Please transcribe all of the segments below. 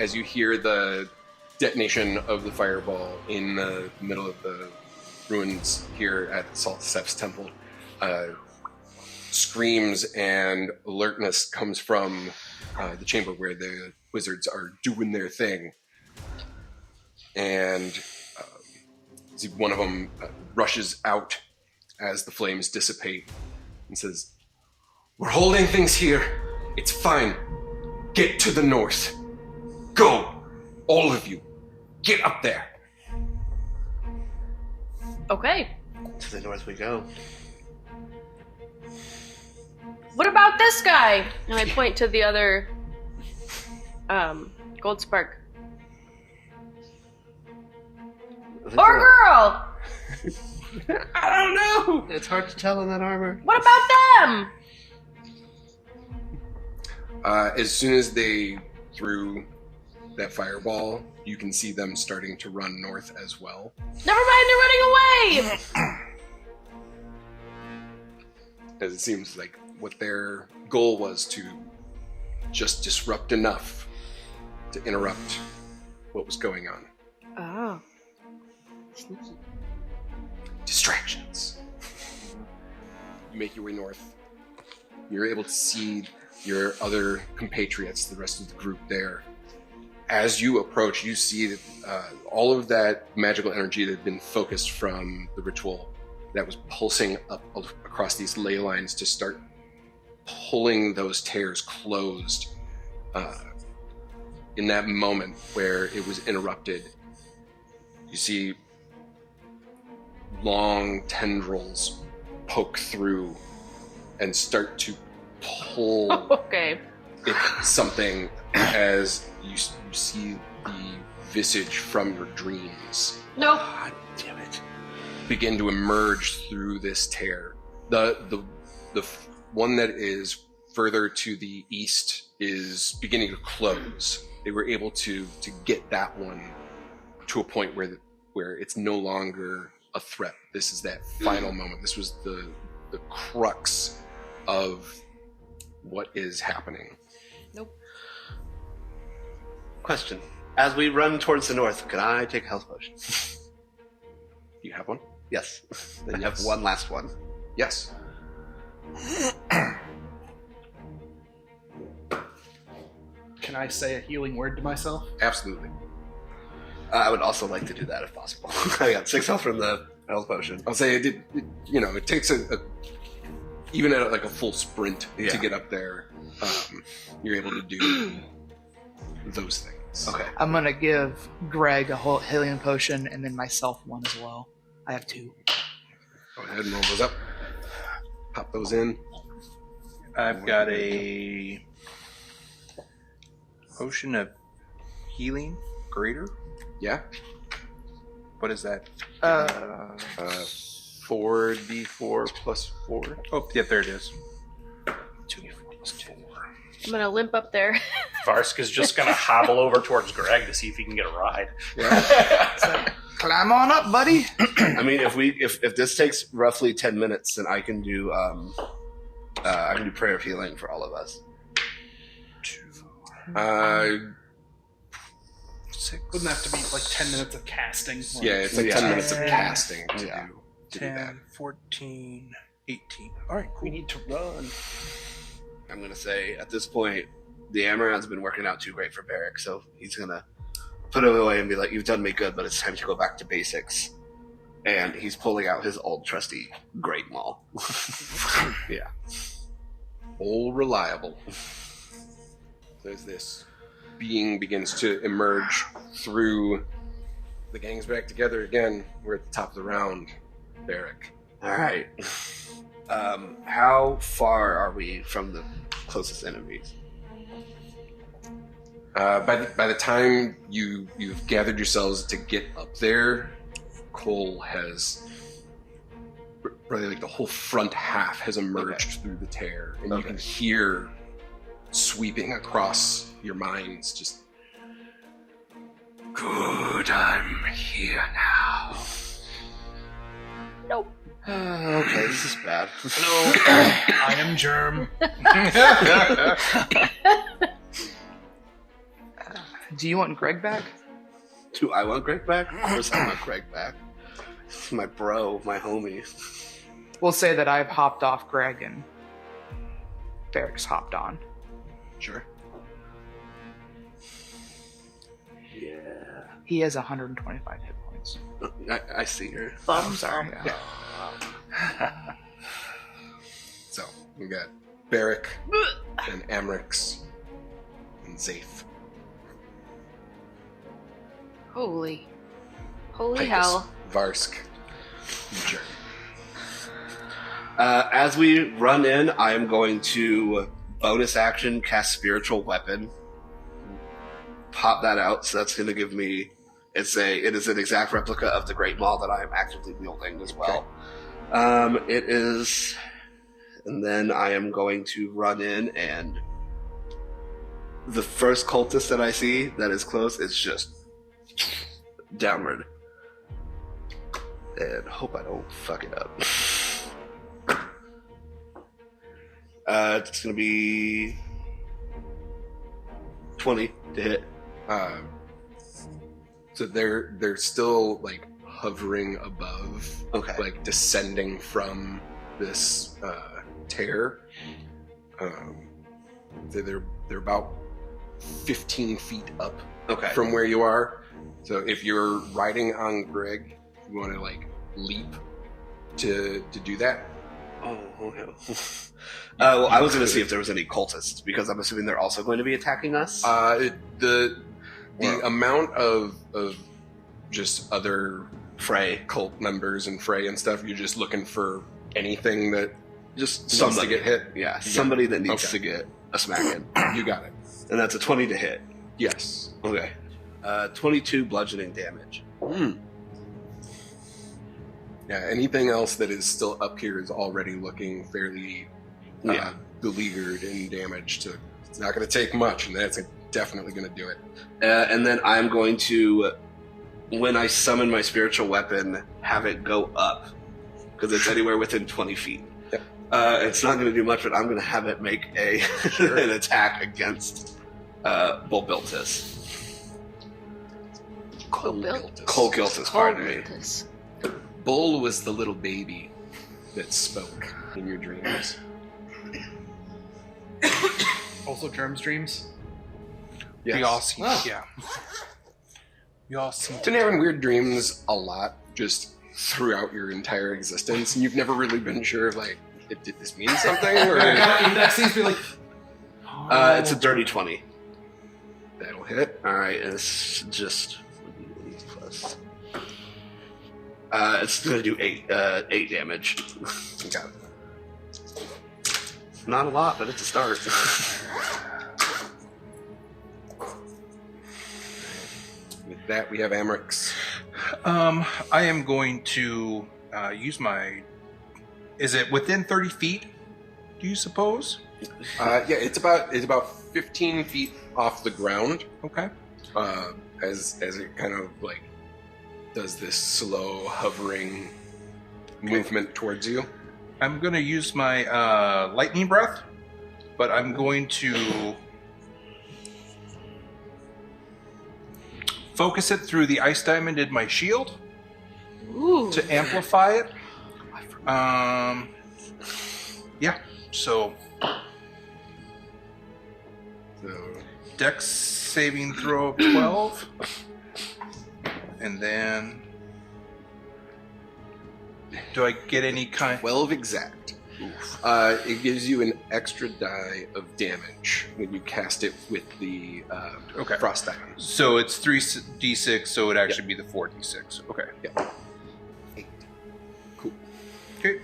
as you hear the detonation of the fireball in the middle of the ruins here at Saltsteppes Temple, screams and alertness comes from the chamber where the wizards are doing their thing. And one of them rushes out as the flames dissipate and says, "We're holding things here. It's fine. Get to the north. Go. All of you. Get up there." Okay. To the north we go. What about this guy? And I point to the other gold spark. Or girl! I don't know. It's hard to tell in that armor. What about them? As soon as they threw that fireball, you can see them starting to run north as well. Never mind, they're running away! As it seems like what their goal was to just disrupt enough to interrupt what was going on. Oh. Sneaky. Distractions. You make your way north. You're able to see your other compatriots, the rest of the group there. As you approach, you see that all of that magical energy that had been focused from the ritual that was pulsing up across these ley lines to start pulling those tears closed. In that moment where it was interrupted, you see long tendrils poke through and start to pull Okay. something as you see the visage from your dreams. No. God damn it. Begin to emerge through this tear. The one that is further to the east is beginning to close. They were able to get that one to a point where it's no longer a threat. This is that final moment. This was the crux of what is happening. Nope. Question. As we run towards the north, can I take a health potion? Do you have one? Yes. Then Yes. have one last one. Yes. Can I say a healing word to myself? Absolutely. I would also like to do that if possible. I got 6 health from the health potion. I'll say it takes even at like a full sprint Yeah. to get up there. You're able to do those things. Okay. I'm gonna give Greg a whole healing potion and then myself one as well. I have 2. Go ahead and roll those up. Pop those in. I've got a potion of healing greater. Yeah. What is that? 4d4 plus 4. Oh, yeah, there it is. 2d4 plus 4. I'm gonna limp up there. Varska's just gonna hobble over towards Greg to see if he can get a ride. Yeah. So, climb on up, buddy. I mean, if this takes roughly 10 minutes, then I can do prayer of healing for all of us. 6. Wouldn't have to be like 10 minutes of casting. Yeah, it's like 10 minutes of casting to Yeah. do that. 10, 14, 18. All right, We need to run. I'm going to say, at this point, the Amaranth's been working out too great for Barrick, so he's going to put it away and be like, "You've done me good, but it's time to go back to basics." And he's pulling out his old trusty Great Maul. Yeah. All reliable. There's this being begins to emerge through the gang's back together again. We're at the top of the round, Barrick. All right. How far are we from the closest enemies? By the time you've gathered yourselves to get up there, Cole has probably like the whole front half has emerged through the tear, and you can hear sweeping across your minds just, "Good, I'm here now." Nope. Okay, this is bad. No, I am Germ. Do you want Greg back? Do I want Greg back? Of course I want Greg back. My bro, my homie. We'll say that I've hopped off Greg and Barrick's hopped on. Sure. Yeah. He has 125 hit points. I see her. Thumbs are. Yeah. So we got Barrick and Amrix and Zaith. Holy Picus, hell. Varsk, Jer. As we run in, I am going to bonus action cast Spiritual Weapon. Pop that out, so that's going to give me. It is an exact replica of the Great Maul that I am actively wielding as well. It is, and then I am going to run in, and the first cultist that I see that is close is just downward, and hope I don't fuck it up. It's going to be 20 to hit. So they're still like hovering above, Okay. like descending from this tear. So they're about 15 feet up Okay. from where you are. So if you're riding on Greg, you want to like leap to do that. Oh, okay. Well, I was going to see if there was any cultists, because I'm assuming they're also going to be attacking us. The Well- amount of just other Frey. cult members and Frey and stuff, you're just looking for anything that Just needs to somebody. get hit. Yeah, somebody that needs Okay. to get a smack in. You got it. And that's a 20 to hit. Yes. Okay. 22 bludgeoning damage. Yeah, anything else that is still up here is already looking fairly Yeah. beleaguered and damaged. So it's not going to take much, and that's definitely going to do it. And then I'm going to, when I summon my spiritual weapon, have it go up, because it's anywhere within 20 feet. Yep. It's not going to do much, but I'm going to have it make an attack against Bol Biltis. Bol Cole Giltis, pardon me. Biltis. Bull was the little baby that spoke in your dreams. Also, Germ's dreams. Yes. We all seem, Oh. yeah. We all seem Been having weird dreams a lot, just throughout your entire existence, and you've never really been sure of like, did this mean something? Or that seems to be like. It's a dirty 20. that'll hit. Alright, and it's just plus. It's going to do 8 damage. You got it. Not a lot, but it's a start. With that, we have Amrix. I am going to use my. Is it within 30 feet? Do you suppose? Yeah, it's about 15 feet off the ground. Okay. As it kind of like does this slow hovering movement towards you. I'm going to use my lightning breath, but I'm going to focus it through the ice diamond in my shield Ooh. to amplify it. Yeah. So So Dex saving throw of 12, and then do I get any kind? 12 exact. It gives you an extra die of damage when you cast it with the Okay. frost diamond. So it's 3d6, so it would actually be the 4d6. Okay. Yeah. Cool. Okay.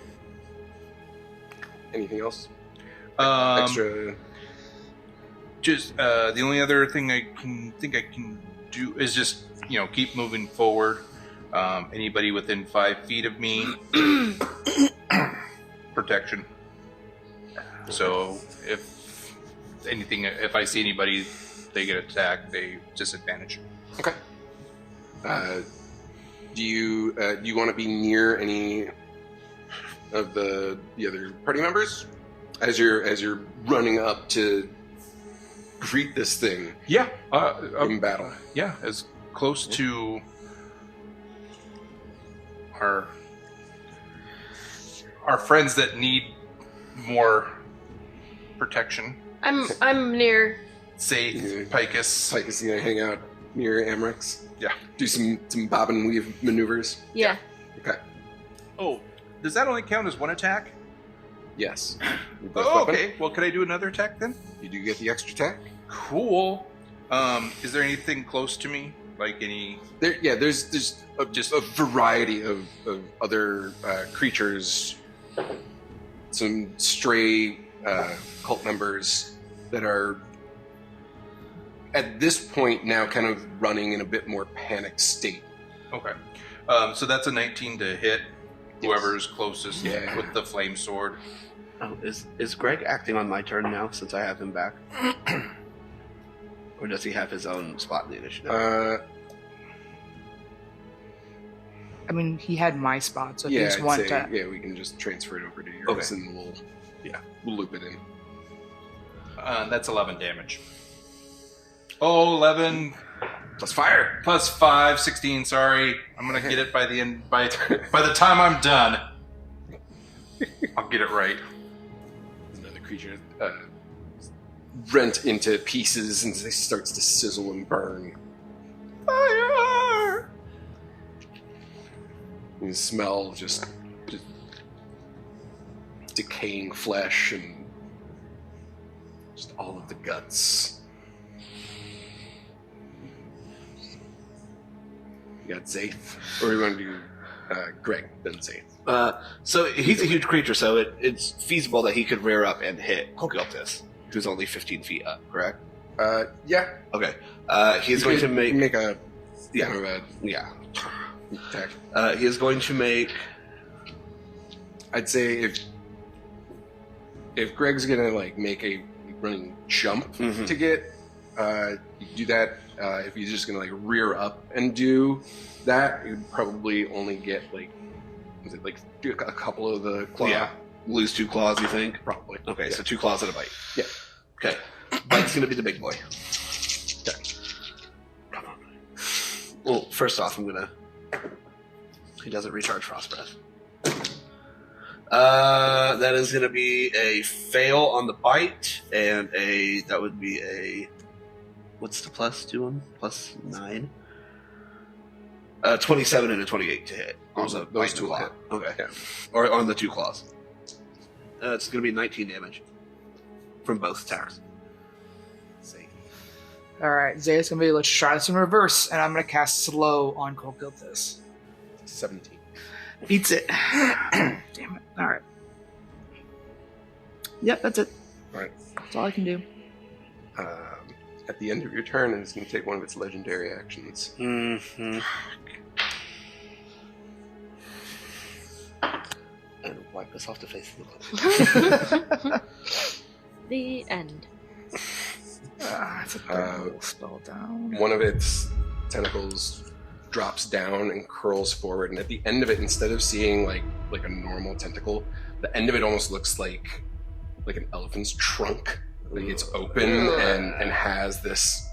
Anything else? Um, Extra. Just the only other thing I can do is just keep moving forward. Anybody within 5 feet of me, protection. So if I see anybody, they get attacked, they disadvantage. Okay. Do you want to be near any of the other party members as you're running up to greet this thing Yeah. in battle. Yeah, as close to our friends that need more protection. I'm near. Saith, Picus. Picus, you gonna hang out near Amrex? Yeah. Do some bob and weave maneuvers? Yeah. Okay. Oh, does that only count as one attack? Yes. You both Oh, weapon? okay. Well, could I do another attack then? You do get the extra attack. Cool. Is there anything close to me? Like any... There's just a variety of other creatures, some stray cult members that are at this point now kind of running in a bit more panic state. Okay. So that's a 19 to hit whoever's closest with the flame sword. Oh, is Greg acting on my turn now since I have him back? Or does he have his own spot in the initiative? I mean, he had my spot, so if Yeah, you just want I'd say, to... yeah, we can just transfer it over to yours, Okay. and we'll loop it in. That's 11 damage. Oh, 11 Plus fire. plus 5, 16, sorry. I'm going to get it by the end. By the time I'm done, I'll get it right. Another creature rent into pieces, and it starts to sizzle and burn. Fire! You smell just decaying flesh and just all of the guts. You got Zaith, or you want to do Greg, then Zaith. So he's a huge creature, so it's feasible that he could rear up and hit Bol Biltis, who's only 15 feet up, correct? Yeah. Okay. He's going to make a Yeah. kind of a yeah. attack. He is going to make. I'd say if Greg's gonna like make a running jump Mhm. to get, you do that. If he's just gonna like rear up and do that, you'd probably only get like, was it like do a couple of the claw? Yeah. Lose 2 claws, you think? Probably. Okay, Yeah. so 2 claws and a bite. Yeah. Okay. Bite's gonna be the big boy. Okay. Well, first off, I'm gonna. He doesn't recharge frost breath. That is gonna be a fail on the bite, and that would be a. What's the plus to him? Plus 9. 27 and a 28 to hit. Those On the those bite two will claw. hit. Okay. Yeah. Or on the 2 claws. It's going to be 19 damage from both attacks. Alright, Zaya's gonna be, let's try this in reverse, and I'm gonna cast slow on Bol Biltis. 17. Beats it. Damn it. Alright. Yep, that's it. Alright. That's all I can do. At the end of your turn, it's going to take one of its legendary actions. Mm-hmm. And wipe us off the face of the The end. It's a good little spell down. One of its tentacles drops down and curls forward, and at the end of it, instead of seeing like a normal tentacle, the end of it almost looks like an elephant's trunk. Like it's open and has this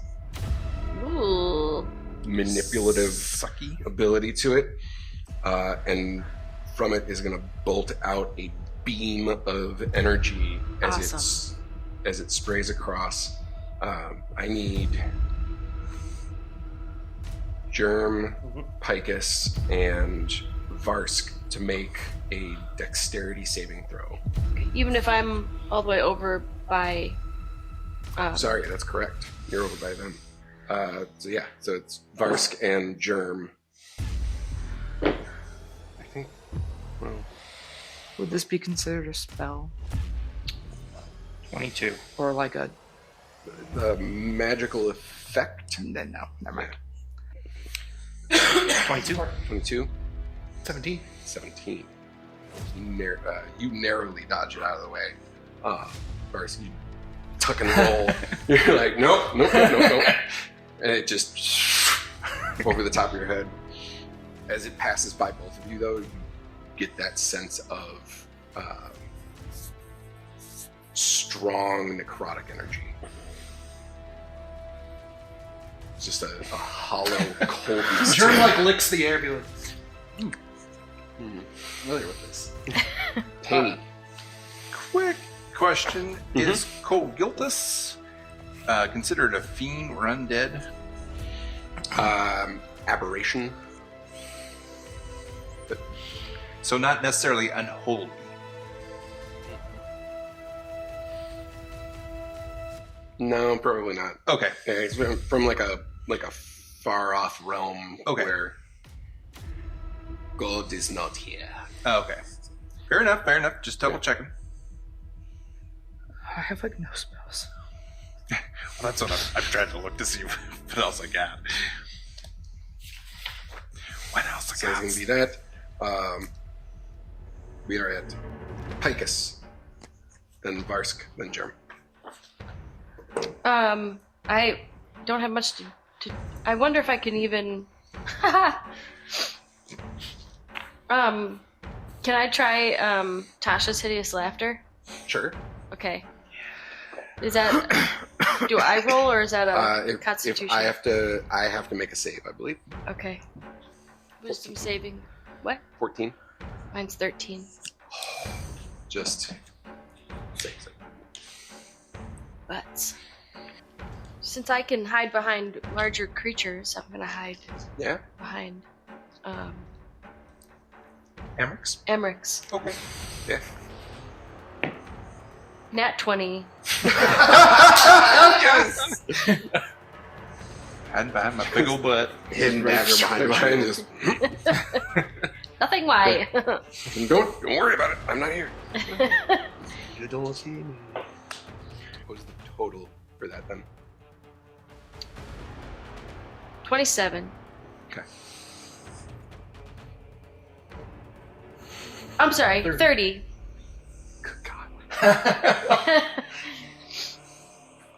Ooh. manipulative Sucky. ability to it, and from it is going to bolt out a beam of energy as it sprays across. I need Germ, Picus, and Varsk to make a dexterity saving throw. Even if I'm all the way over by. Sorry, that's correct. You're over by them. So it's Varsk and Germ. I think. Well, Would this be considered a spell? 22. Or like a... the magical effect. Then no, never mind. 22. 22, 17. 17. You narrowly dodge it out of the way. Varsk, you tuck and roll. You're like, nope. And it just over the top of your head. As it passes by both of you, though, you get that sense of strong necrotic energy. It's just a hollow, cold. Germ like licks the air. Be like, Familiar with this. Tangy. Quick question: Is Bol Biltis considered a fiend or undead? Aberration. So not necessarily unholy. No, probably not. Okay. Yeah, it's from like a far off realm where God is not here. Okay. Fair enough. Just double checking. I have like no spells. Well, that's what I'm trying to look to see what else I got. What else I So got? it's gonna be that. We are at Picus, then Varsk, then Germ. I don't have much to I wonder if I can even. Can I try Tasha's hideous laughter? Sure. Okay. Is that do I roll or is that a If Constitution? I have to make a save, I believe. Okay. Wisdom saving. What? 14. Mine's 13. Just save. But since I can hide behind larger creatures, I'm gonna hide behind Emmerich's. Okay. Yeah. Nat 20. Yes. Hiding behind my big old butt. Hidden dagger behind this. Nothing why. Don't worry about it. I'm not here. You don't see me. What was the total for that then? 27. Okay. I'm sorry, 30. Good God.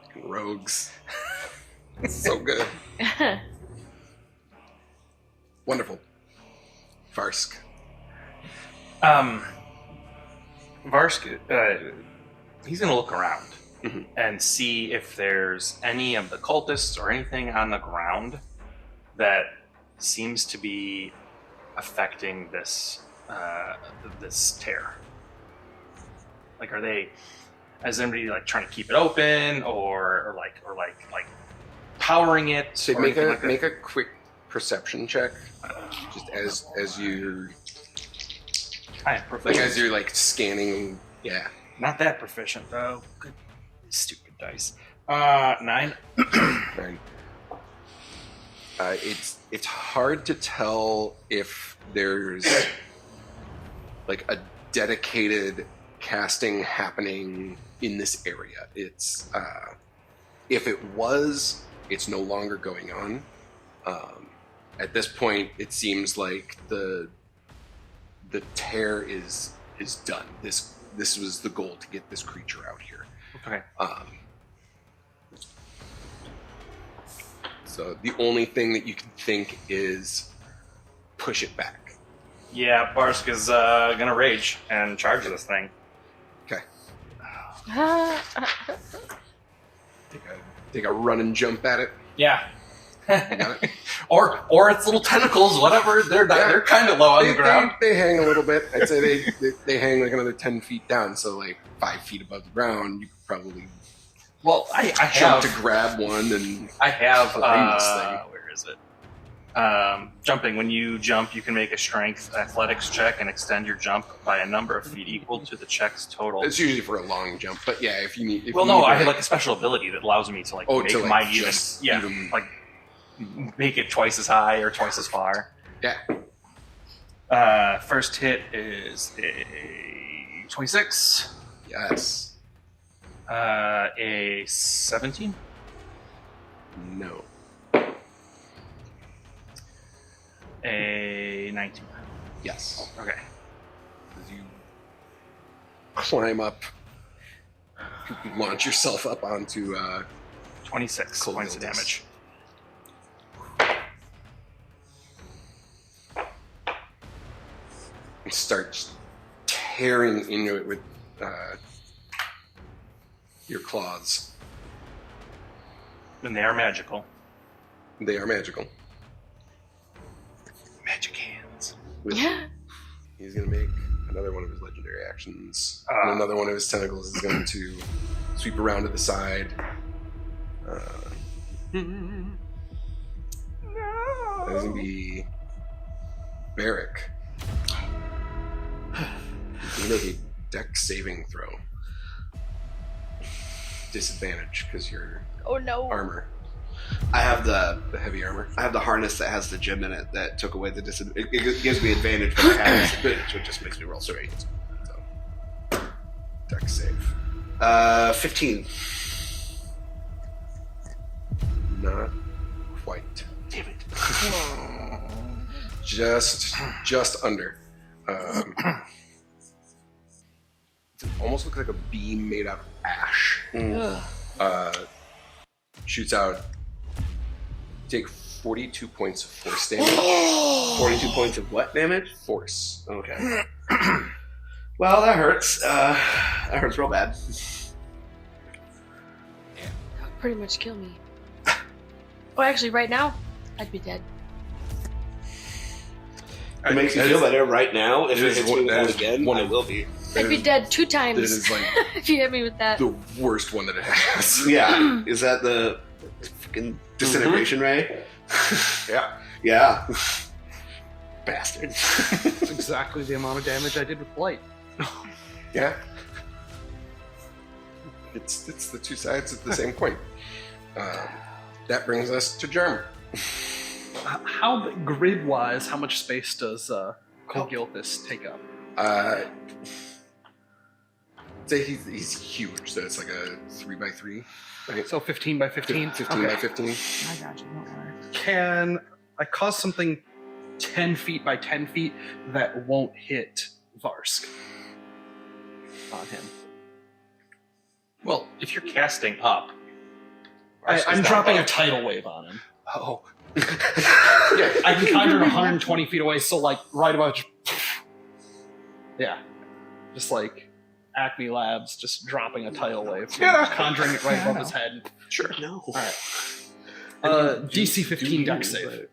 Fucking rogues. So good. Wonderful. Varsk. Varsk, he's gonna look around and see if there's any of the cultists or anything on the ground that seems to be affecting this this tear. Like, are they? Is anybody like trying to keep it open, or like powering it? So or make anything a like that? make a quick perception check, just as you I am like proficient. as you're like scanning. Yeah. Not that proficient though. Good, stupid dice. 9. Right. It's hard to tell if there's like a dedicated casting happening in this area. It's if it was, it's no longer going on. At this point, it seems like the tear is done. This was the goal, to get this creature out here. Okay. So the only thing that you can think is push it back. Yeah, Barsk is gonna rage and charge this thing. Okay. Take a run and jump at it. Yeah. You got it? or its little tentacles, whatever. They're kind of low on the ground. They hang a little bit. I'd say they hang like another 10 feet down. So like 5 feet above the ground, you could probably Well, I jump have to grab one and I have fling this thing. where is it? Jumping. When you jump, you can make a strength athletics check and extend your jump by a number of feet equal to the check's total. It's usually for a long jump. But yeah, if you need. I have like a special ability that allows me to like make to, like, mine just even- like make it twice as high or twice as far. Yeah. First hit is a 26. Yes. A 17. No. A 19. Yes. Okay. As you climb up, launch yourself up onto 26 Cool points of buildings. damage. and start tearing into it with your claws. And they are magical. They are magical. Magic hands. Yeah. He's going to make another one of his legendary actions. And another one of his tentacles is going to sweep around to the side. That is going to be Barrick. You make a dex saving throw. Disadvantage because you're armor. I have the heavy armor. I have the harness that has the gem in it that took away the disadvantage. It gives me advantage, but I have disadvantage, so it just makes me roll straight. So, dex save. 15. Not quite. Damn it. Just under. It almost looks like a beam made out of ash. Shoots out. Take 42 points of force damage. 42 points of what damage? Force. Okay. Well, that hurts. That hurts real bad. That would pretty much kill me. Oh, actually, right now, I'd be dead. It makes you feel better right now. If it hits me that once again, I will be. I'd be dead 2 times This is like if you hit me with that. the worst one that it has. Yeah. Is that the fucking disintegration ray? Yeah. Yeah. Bastard. That's exactly the amount of damage I did with Blight. Yeah. It's the two sides of the same coin. That brings us to Germ. How grid-wise, how much space does Bol Biltis take up? Say he's huge, so it's like a 3x3. Right? So 15 by 15? 15 by 15. I got you, don't worry. Can I cause something 10 feet by 10 feet that won't hit Varsk on him? Well, if you're casting up, I'm dropping a tidal wave on him. Oh. Yeah, I can conjure 120 feet away, so like right about. Yeah, just like Acme Labs, just dropping a tidal wave, conjuring it right above his head. Sure. No. All right. DC 15 dex save.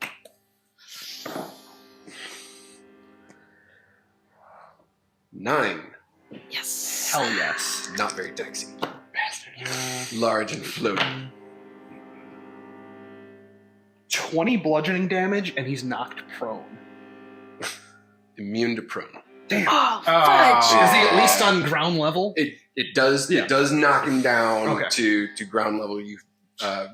Nine. Yes. Hell yes. Not very dexy. Bastard. Large and floating. 20 bludgeoning damage, and he's knocked prone. Immune to prone. Damn. Oh, fudge. Is he at least on ground level? It does knock him down to ground level. You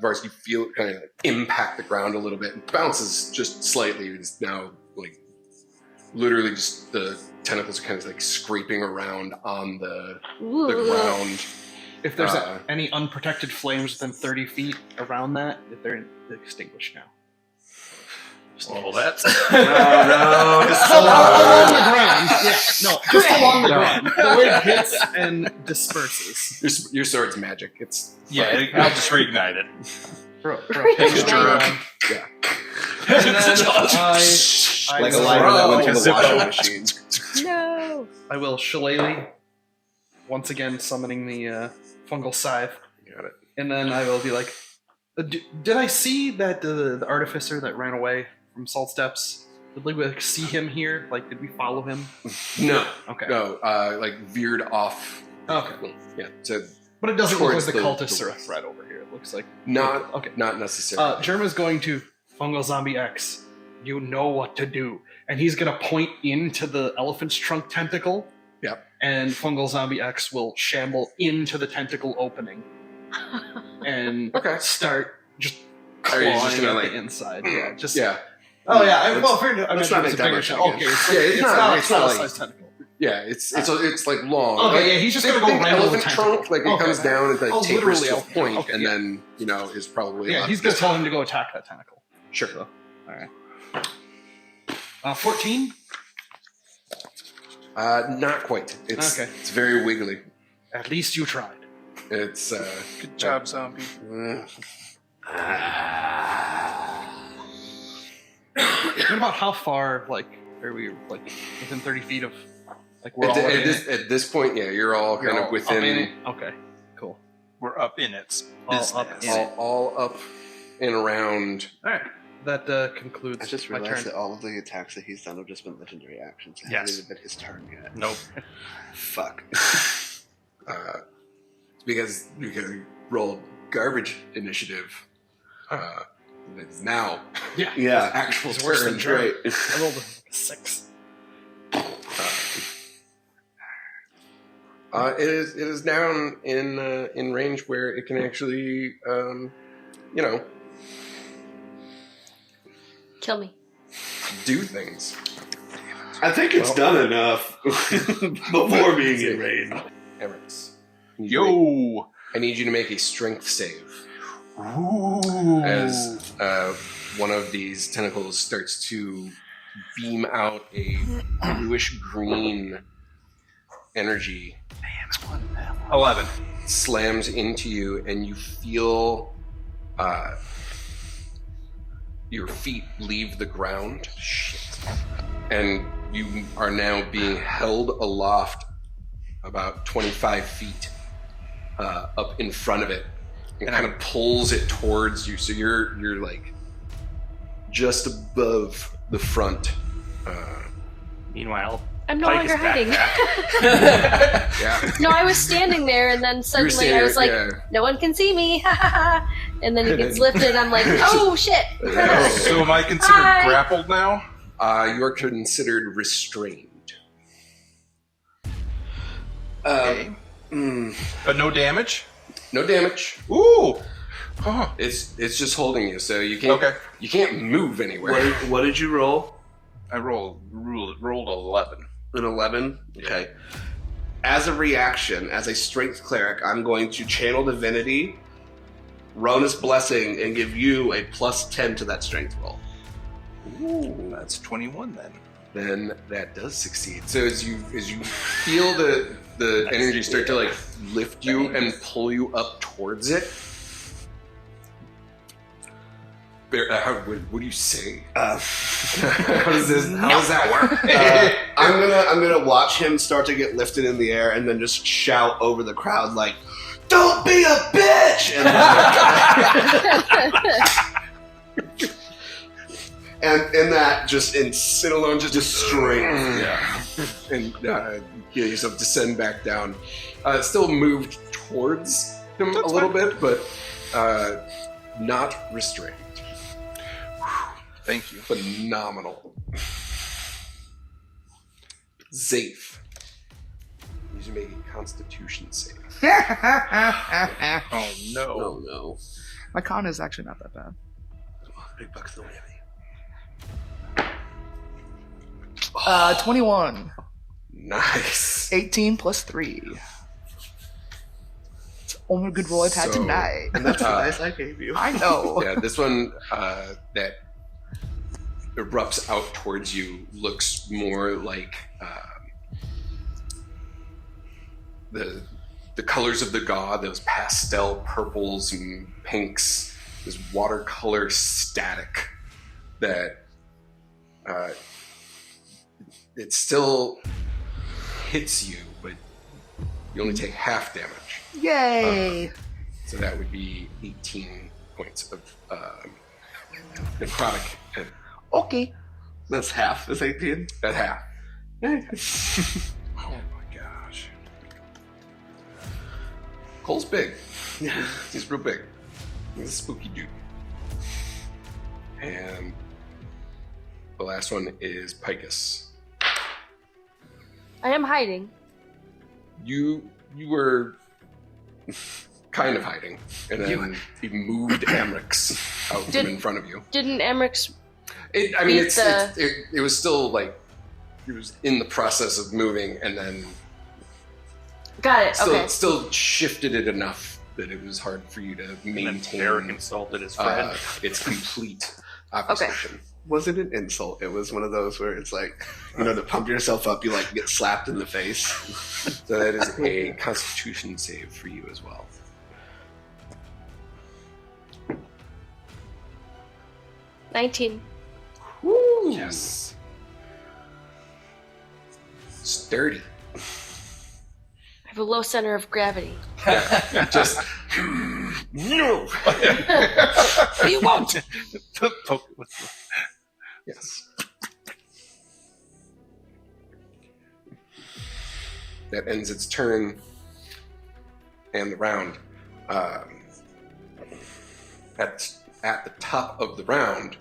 Vars, you feel it kind of like impact the ground a little bit. It bounces just slightly. It's now like literally just the tentacles are kind of like scraping around on the ground. If there's any unprotected flames within 30 feet around that, if they're extinguished now. just all that. No, just along the ground. Yeah, no, just along the ground. The way it hits and disperses. Your sword's magic. It's Yeah, I'll just reignite it. Just drunk. Yeah. And then I like a will- lighter that went through the Zip washing up. machine. No. I will shillelagh, once again summoning the fungal scythe, Got it. and then I will be like, did I see that the artificer that ran away from Saltsteppes? Did we like, see him here? Like, did we follow him? No. Okay. No. Like veered off. Okay. Yeah. So But it doesn't look like Towards the the cultists are a west. threat over here. It looks like not okay. not necessarily. Germa's going to Fungal Zombie X. You know what to do, and he's going to point into the elephant's trunk tentacle. Yep. And Fungal Zombie X will shamble into the tentacle opening and Okay. start just Are you clawing just gonna, at like- the inside. Yeah. Just yeah. Oh yeah. Well, fair enough. I let's mean, not it's make a that bigger much shot. again. Okay. Yeah, It's not a like- size tentacle. Yeah. It's like long. Okay, Like, yeah, he's just gonna go think right over the elephant tentacle. trunk. Like it Okay. comes down and like Oh, tapers literally to a elephant point, trunk. Okay, and yeah. then is probably Yeah, he's going to tell him to go attack that tentacle. Sure. So, all right. 14. Not quite. It's Okay. It's very wiggly. At least you tried. It's Good job, zombie. What about how far, like, are we, like, within 30 feet of, like, we're all at, in at this point, yeah, you're all You're kind all of within up in it? Okay, cool. We're up in its All business. up in it. all up and around. All right. That concludes I just my realized turn. that all of the attacks that he's done have just been legendary actions. It Yes. hasn't even been his turn yet. Nope. Fuck. Because you can roll garbage initiative. It's now Yeah. actual It's worse than turn. Right. I rolled a 6. It is down in range where it can actually, Kill me. do things. I think it's done enough before being in range. Emirates. Yo! I need you to make a strength save Ooh. as one of these tentacles starts to beam out a bluish green energy. 11. Slams into you, and you feel your feet leave the ground. Shit. And you are now being held aloft about 25 feet up in front of it, and kind of pulls it towards you. So you're like just above the front. Meanwhile, I'm no Pike is longer back hiding. Yeah. No, I was standing there, and then suddenly I was like, yeah. no one can see me. And then he gets lifted, and I'm like, oh shit. So am I considered Hi. grappled now? You are considered restrained. Okay. But no damage? No damage. Ooh! Oh. It's just holding you, so you can't move anywhere. What did you roll? I rolled 11. An 11? Okay. As a reaction, as a strength cleric, I'm going to channel divinity, Rona's blessing, and give you a plus 10 to that strength roll. Ooh, that's 21 then. Then that does succeed. So as you feel the energy start to like lift you and pull you up towards it. What do you say? How does that work? I'm gonna watch him start to get lifted in the air, and then just shout over the crowd like, "Don't be a bitch!" And that just in sit alone, just strength. Yeah. And you yourself descend back down. Still moved towards him a little bit, but not restrained. Thank you. Phenomenal. Zafe. You should make a constitution save. Oh no. Oh no. My con is actually not that bad. Big bucks don't heavy. 21. Nice. 18 plus 3. It's the only good roll I've had So- tonight. And that's the dice I gave you. I know. Yeah, this one that erupts out towards you looks more like the colors of the god, those pastel purples and pinks, this watercolor static that it still hits you, but you only take half damage. Yay! So that would be 18 points of necrotic and Okay. That's half. That's 18. at half. Oh my gosh. Cole's big. He's real big. He's a spooky dude. And the last one is Picus. I am hiding. You were kind of hiding, and then he moved Amrix out from in front of you. Didn't Emmerich... It was still like it was in the process of moving, and then Got it, okay. still shifted it enough that it was hard for you to and then maintain Derek insulted his friend. its complete opposition. Wasn't an insult. It was one of those where it's like, to pump yourself up, you like get slapped in the face. So that is a Constitution save for you as well. $19. Woo! Yes. Sturdy. I have a low center of gravity. Yeah, just No! You won't! Poke it with the- Yes. That ends its turn and the round. At the top of the round,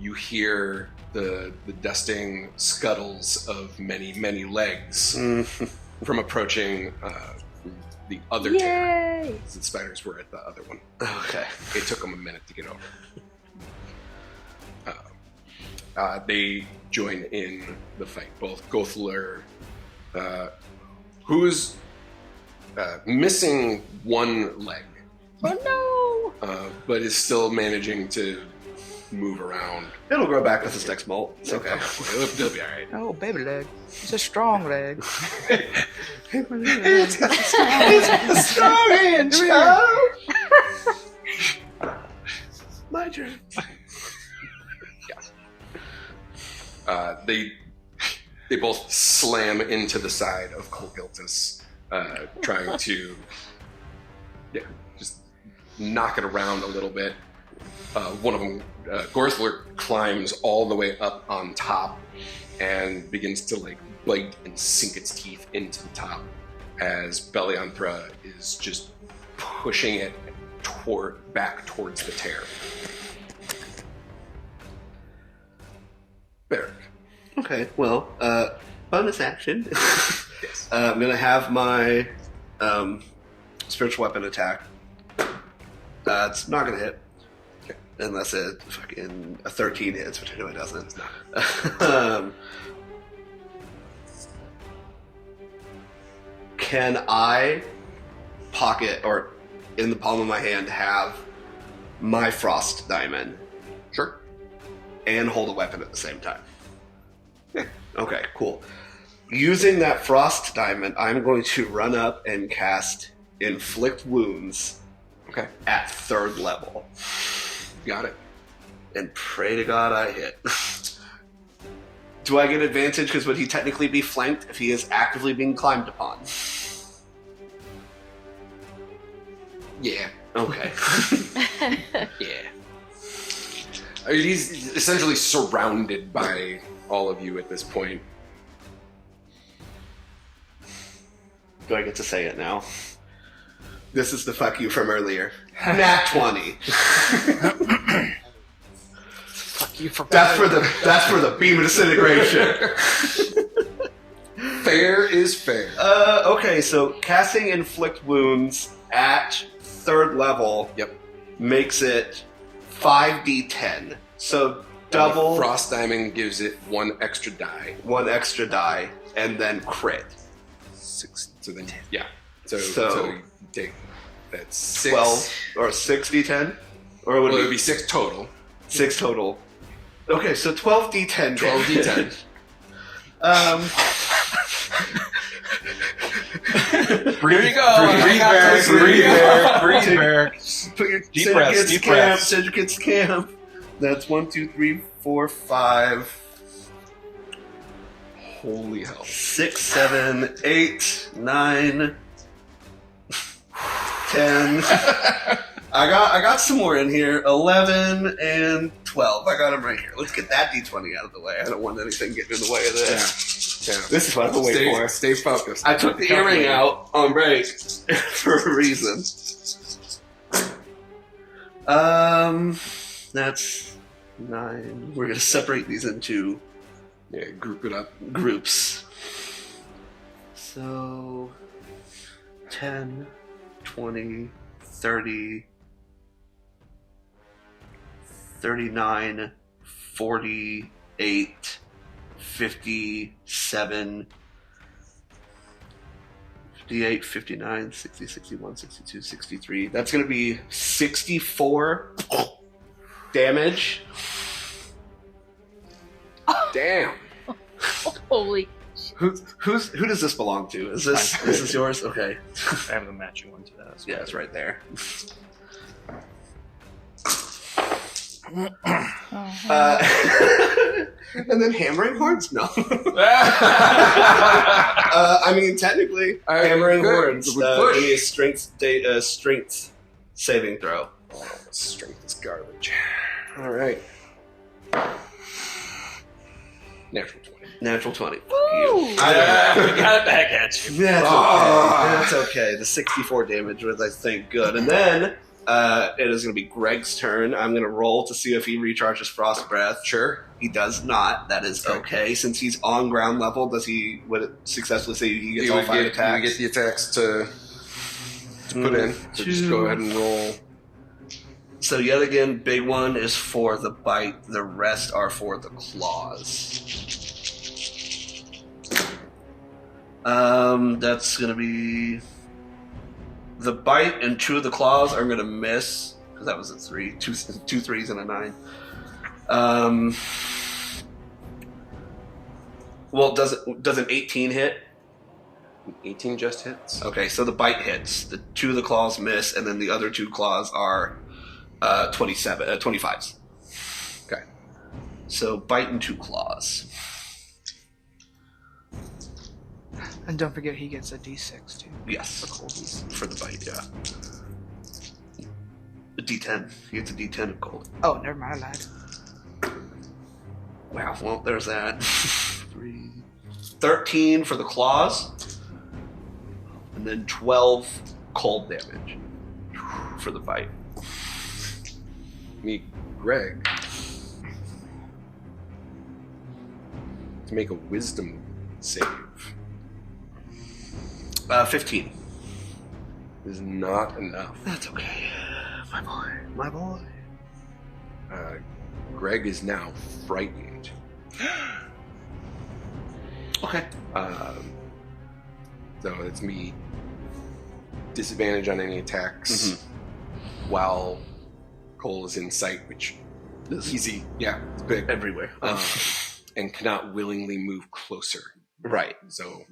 you hear the dusting scuttles of many legs from approaching the other tear. Yay! The spiders were at the other one. Okay. It took them a minute to get over. They join in the fight. Both Gothler, who's missing one leg, Oh but is still managing to move around. It'll grow back with his next molt. It's okay. It'll be all right. Oh, baby leg. It's a strong leg. It's a strong hand, child! My turn. They both slam into the side of Bol Biltis, trying to just knock it around a little bit. One of them, Gorthler, climbs all the way up on top and begins to like bite and sink its teeth into the top as Belionthra is just pushing it back towards the tear. Barrick. Okay, well, bonus action. I'm gonna have my spiritual weapon attack. It's not gonna hit. Unless a 13 hits, which I know it doesn't. It's not. Can I pocket, or in the palm of my hand, have my frost diamond? Sure. And hold a weapon at the same time? Yeah. Okay, cool. Using that frost diamond, I'm going to run up and cast Inflict Wounds at 3rd level. Got it. And pray to God I hit. Do I get advantage because would he technically be flanked if he is actively being climbed upon? Yeah. Okay. Yeah. I mean, he's essentially surrounded by all of you at this point. Do I get to say it now? This is the fuck you from earlier. Nat 20. Fuck you for That's for the beam of disintegration. Fair is fair. Okay, so casting Inflict Wounds at 3rd level makes it 5d10. So double. Frost Diamond gives it 1 extra die. 1 extra die, and then crit. 6. So then, yeah. So you take that's 6. 12 or 6d10? Or would Well, it it would be 6 total. 6 total. Okay, so 12d10. 12d10. Breathe, Here you go. breathe, Barrick. Put your Deep breaths, deep breaths. Cedric's camp. That's 1, 2, 3, 4, 5, Holy hell. 6, 7, 8, 9, 10. I got some more in here. 11 and 12. I got them right here. Let's get that d20 out of the way. I don't want anything getting in the way of this. Yeah. This is what I have to wait for. Stay focused. I took the earring out on break for a reason. That's 9. We're gonna separate these into Group it up. groups. So 10, 20, 30, 39, 48, 57, 58, 59, 60, 61, 62, 63. That's going to be 64 damage. Damn. Holy. Who does this belong to? Is this yours? Okay. I have the matching one to that. Yeah, it's right there. And then hammering horns? No. I mean, technically, hammering horns. Give me a strength saving throw. Oh, strength is garbage. All right. Natural 20. Natural 20. Fuck you. We got it back at you. That's okay. The 64 damage was, I think, good. And then it is going to be Greg's turn. I'm going to roll to see if he recharges Frost Breath. Sure. He does not. That is okay. Since he's on ground level, would it successfully say he gets all 5 attacks? You get the attacks to put in. So just go ahead and roll. So yet again, big one is for the bite. The rest are for the claws. That's going to be... The bite and 2 of the claws are going to miss. Because that was a 3. Two 3s and a 9. Well, does an 18 hit? 18 just hits. Okay, so the bite hits. The 2 of the claws miss, and then the other 2 claws are 25s. Okay. So bite and 2 claws. And don't forget he gets a D6 too. Yes. For the bite, yeah. A D10. He gets a D10 of gold. Oh, never mind, I lied. Wow, well, there's that. 13 for the claws. And then 12 cold damage for the bite. Meet Greg. To make a wisdom save. 15. Is not enough. That's okay. My boy. Greg is now frightened. Okay. So it's me. Disadvantage on any attacks while Cole is in sight, which is easy. Yeah, it's big. Everywhere. And cannot willingly move closer. Right. So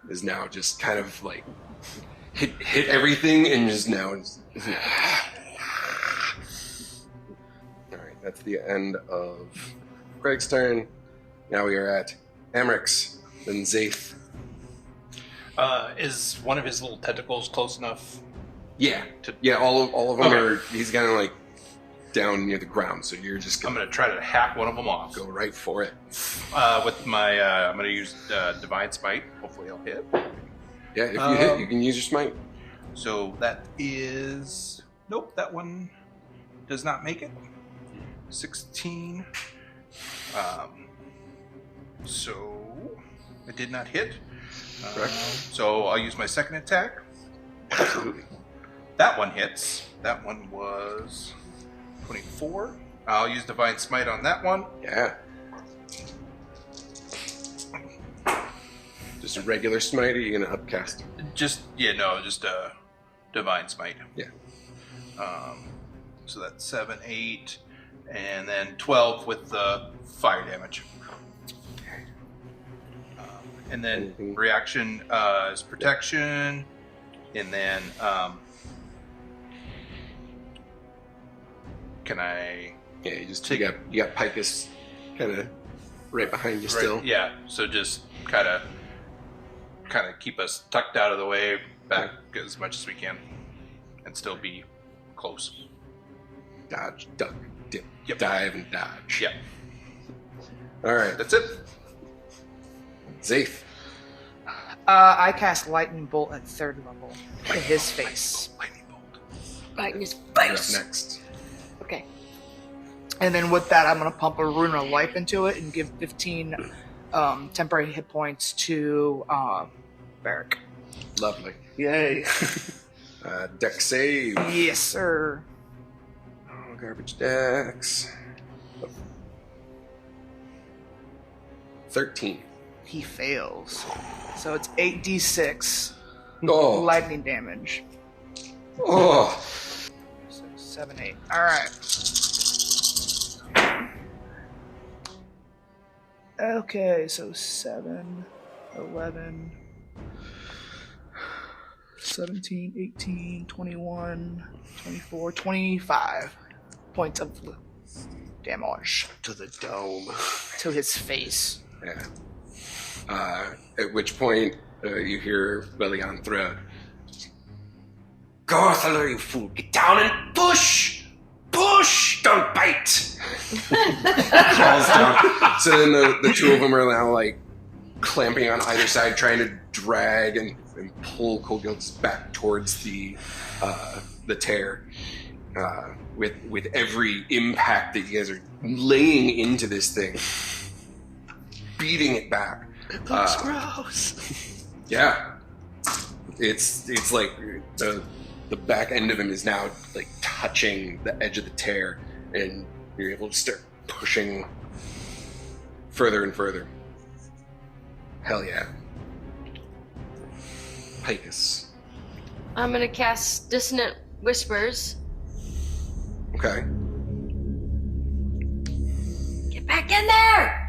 is now just kind of like hit everything and just now. Alright, that's the end of Greg's turn. Now we are at Amrix, then Zaith. Is one of his little tentacles close enough? Yeah. All of them are. He's kind of like down near the ground, so you're just. I'm gonna try to hack one of them off. Go right for it. With my, I'm gonna use Divine Smite. Hopefully, I'll hit. Yeah, if you hit, you can use your smite. So that is nope. That one does not make it. 16. So it did not hit. Correct. So I'll use my second attack. Absolutely. That one hits. That one was 24. I'll use Divine Smite on that one. Yeah. Just a regular smite, or are you going to upcast? Just a Divine Smite. Yeah. So that's 7, 8, and then 12 with the fire damage. And then reaction is protection, and then can I? Yeah, you got Picus kind of right behind you still. Yeah, so just kind of keep us tucked out of the way, back as much as we can, and still be close. Dodge, duck, dip, Yep. dive, and dodge. Yeah. All right, That's it. Zaith. I cast Lightning Bolt at 3rd level in his face. Lightning bolt. Right in his You're up face. next. Okay. And then with that, I'm going to pump a Rune of Life into it and give 15 temporary hit points to Barrick. Lovely. Yay. Dex save. Yes, sir. Oh, garbage Dex. 13. He fails. So it's 8d6 Oh. lightning damage. Oh. So 7, 8. Alright. Okay, so 7, 11, 17, 18, 21, 24, 25 points of damage To the dome. to his face. Yeah. At which point, you hear Belian throw, "Garthler, you fool, get down and push! Push! Don't bite!" Falls down. So then the two of them are now like clamping on either side, trying to drag and pull Colgiltis back towards the tear. With every impact that you guys are laying into this thing, beating it back. It looks gross. Yeah, it's like the back end of him is now like touching the edge of the tear, and you're able to start pushing further and further. Hell yeah. Picus. I'm gonna cast Dissonant Whispers. Okay. Get back in there!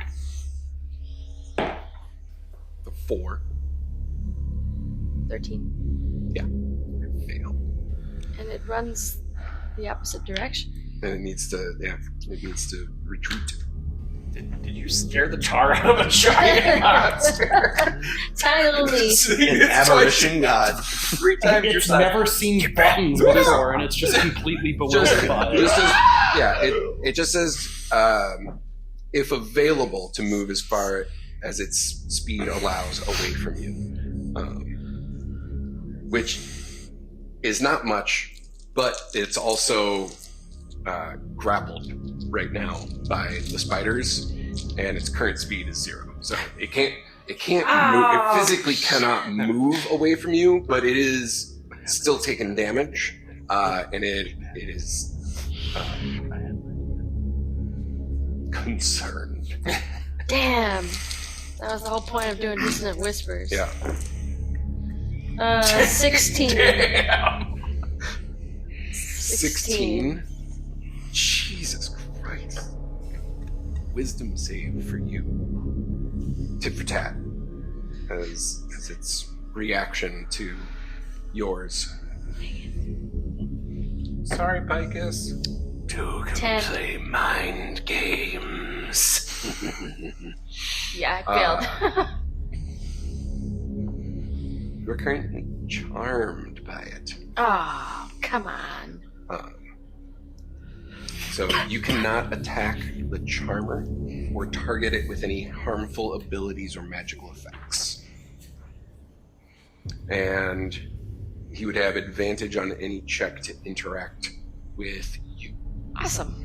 The 4. 13. Yeah. Fail. And it runs the opposite direction. And it needs to retreat. Did you scare the tar out of a giant monster? Tiny. An aberration god. 3 times your It's size. never seen buttons before, and it's just completely bewildered by it. It just says, if available, to move as far as its speed allows away from you. Which is not much, but it's also grappled right now by the spiders, and its current speed is 0. So it can't move. It physically cannot move away from you, but it is still taking damage, and it is concerned. Damn. That was the whole point of doing Dissonant Whispers. Yeah. 16. Damn. 16. Jesus Christ. Wisdom save for you. Tit for tat. As its reaction to yours. Sorry, Picus. Two can 10. play mind games. Yeah, I failed. You're currently charmed by it. Oh, come on. So you cannot attack the charmer or target it with any harmful abilities or magical effects. And he would have advantage on any check to interact with you, Awesome.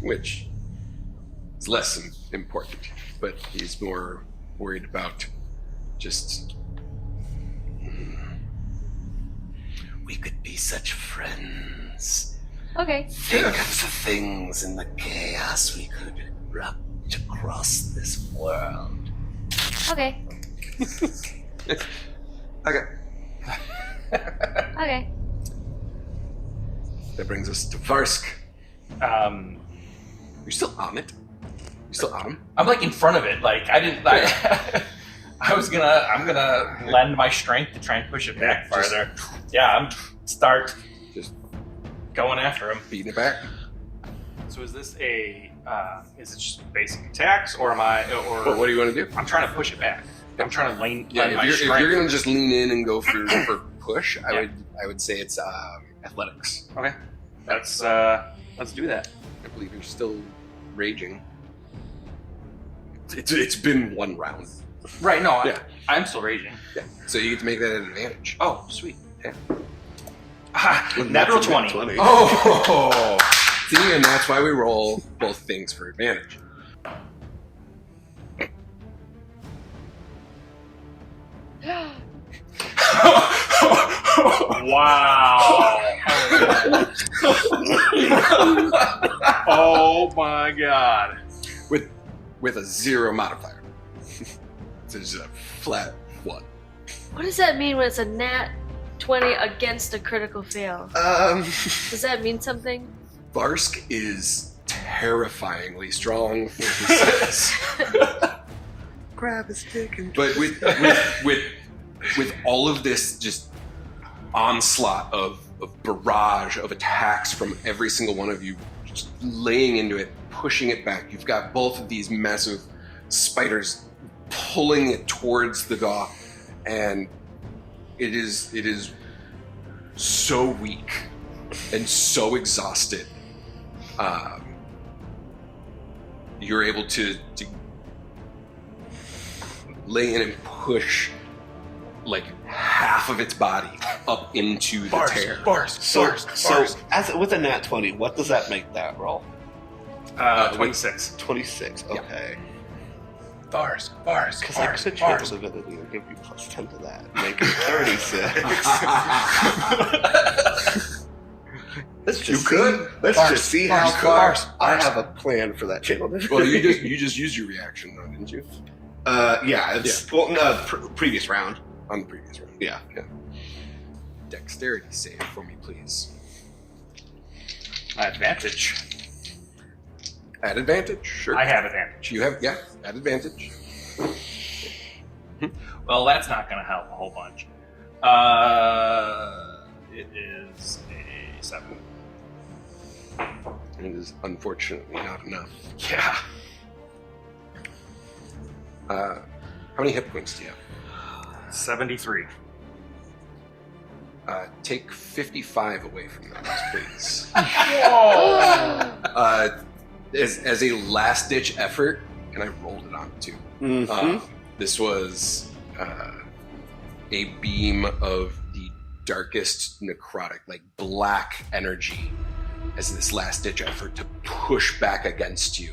which is less important, but he's more worried about just... We could be such friends. Okay. Think of the things in the chaos we could erupt across this world. Okay. Okay. Okay. That brings us to Varsk. Um, You're still on it? You still on him? I'm like in front of it. Like I didn't. I'm gonna lend my strength to try and push it back farther. I'm start Just going after him. beating it back? So is this is it just basic attacks, or am I? Well, what do you want to do? I'm trying to push it back. I'm trying to lend my If strength. you're going to just lean in and go for push, I would say it's athletics. Okay, let's do that. I believe you're still raging. It's been one round. Right? No, Yeah. I'm still raging. Yeah. So you get to make that an advantage. Oh, sweet. Yeah. Natural 20. Oh! See, and that's why we roll both things for advantage. Wow. Oh my god. With a 0 modifier. So it's just a flat 1. What does that mean when it's a nat 20 against a critical fail? Does that mean something? Varsk is terrifyingly strong for his size. Grab his dick and... But with all of this just onslaught of barrage of attacks from every single one of you just laying into it, pushing it back. You've got both of these massive spiders pulling it towards the dog, and it is so weak and so exhausted. You're able to lay in and push like half of its body up into the tear. So as with a nat 20, what does that make that roll? 26. 26. Okay. Bars. Because I could change the ability and give you plus 10 to that, make it 36. Let's just see how far. I have a plan for that channel. Well, you just used your reaction though, didn't you? Yeah. Well, no, previous round. On the previous round. Yeah. Dexterity save for me, please. Advantage. At advantage, sure. I have advantage. You have, at advantage. Well, that's not going to help a whole bunch. It is a 7. It is unfortunately not enough. Yeah. How many hit points do you have? 73. Take 55 away from those, please. Whoa! As a last-ditch effort, and I rolled it on too. This was a beam of the darkest necrotic, like black energy, as this last-ditch effort to push back against you.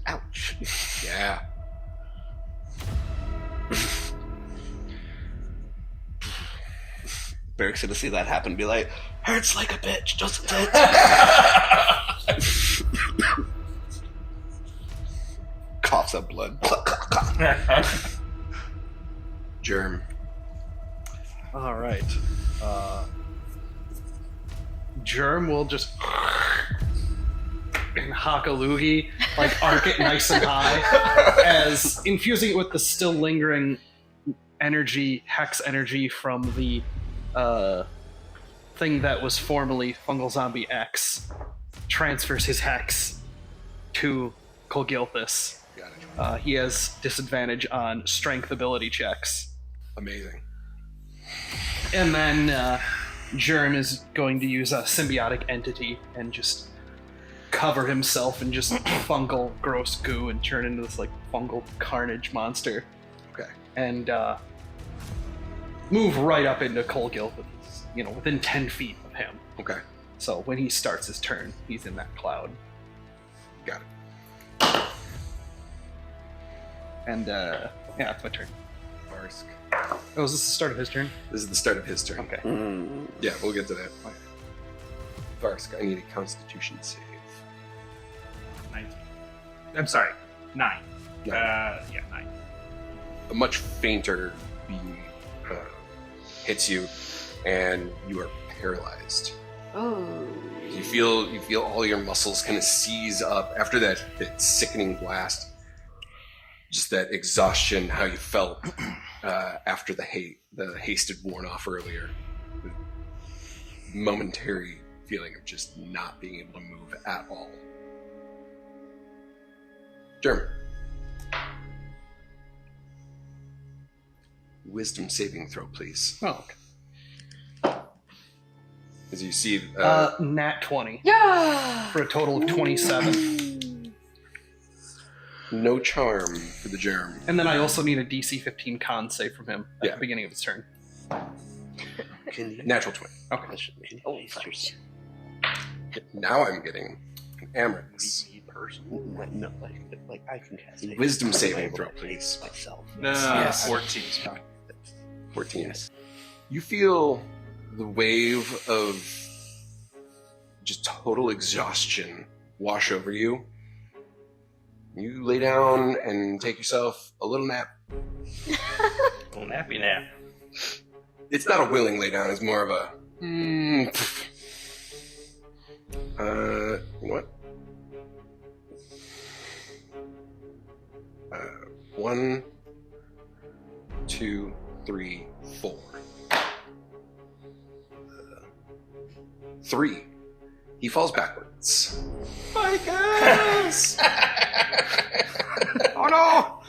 Ouch. Yeah. Barrick's gonna see that happen and be like, hurts like a bitch, doesn't it? Coughs up blood. Germ. All right. Germ will just and hock a loogie, like arc it nice and high, as infusing it with the still lingering energy, hex energy from the thing that was formerly Fungal Zombie X, transfers his hex to Bol Biltis. Got it. He has disadvantage on strength ability checks. Amazing. And then Germ is going to use a symbiotic entity and just cover himself in just fungal gross goo and turn into this like fungal carnage monster. Okay. And move right up into Bol Biltis, within 10 feet of him. Okay. So when he starts his turn, he's in that cloud. Got it. And that's my turn. Varsk. Oh, is this the start of his turn? This is the start of his turn. Okay. Yeah, we'll get to that. Varsk, I need a Constitution save. 19. I'm sorry, 9. No. 9. A much fainter beam hits you, and you are paralyzed. Oh. You feel all your muscles kind of seize up after that sickening blast. Just that exhaustion, how you felt after the haste had worn off earlier. The momentary feeling of just not being able to move at all. Germ. Wisdom saving throw, please. Oh, okay. As you see... nat 20. Yeah! For a total of 27. No charm for the germ. And then I also need a DC 15 con save from him at the beginning of his turn. Natural 20. Okay. Now I'm getting an Amaranth. No, like I can cast it. Wisdom saving throw, please. Myself. Yes. 14. 14. You feel the wave of just total exhaustion wash over you. You lay down and take yourself a little nap. Little nappy nap. It's not a willing lay down, it's more of a... you know what? 1, 2, 3, 4. 3. He falls backwards. My gosh! Oh no!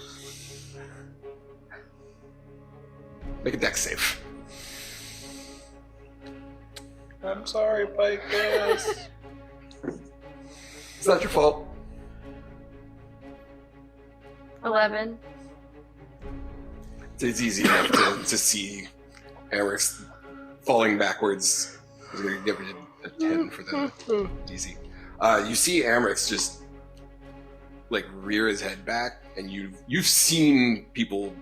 Make a dex save. I'm sorry, Picus. It's not your fault. 11. It's easy enough to see Eric's falling backwards. I was going to give it a 10 for the easy. You see Amrix just like rear his head back, and you've seen people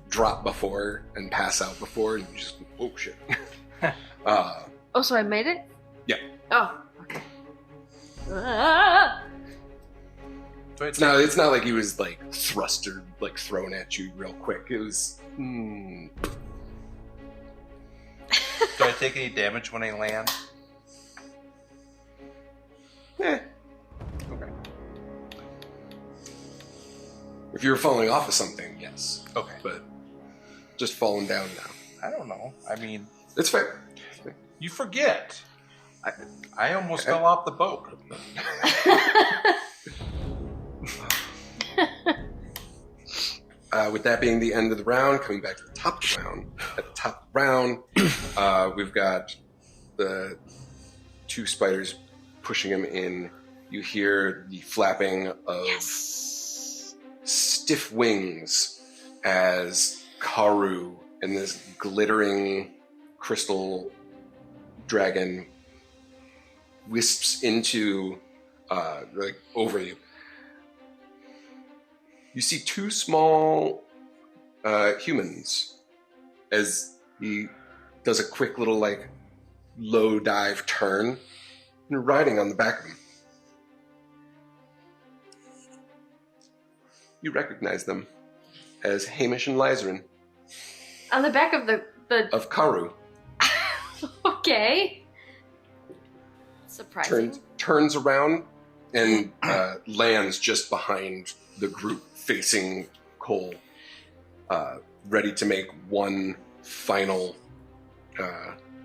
drop before and pass out before, and you just, oh shit. Oh, so I made it? Yeah. Oh, okay. Ah! It's not like he was like thrust or like thrown at you real quick. It was. Do I take any damage when I land? Okay. If you were falling off of something, yes. Okay. But just falling down now. I don't know. I mean, It's fair. you forget. I almost fell off the boat. With that being the end of the round, coming back to the top of the round. At the top of the round, we've got the two spiders pushing him in. You hear the flapping of stiff wings as Karu and this glittering crystal dragon wisps into like over you. You see two small humans as he does a quick little like low dive turn, and you're riding on the back of him. You recognize them as Hamish and Lyzerin On the back of the of Karu. Okay. Surprising. Turns around and lands just behind the group facing Cole, ready to make one final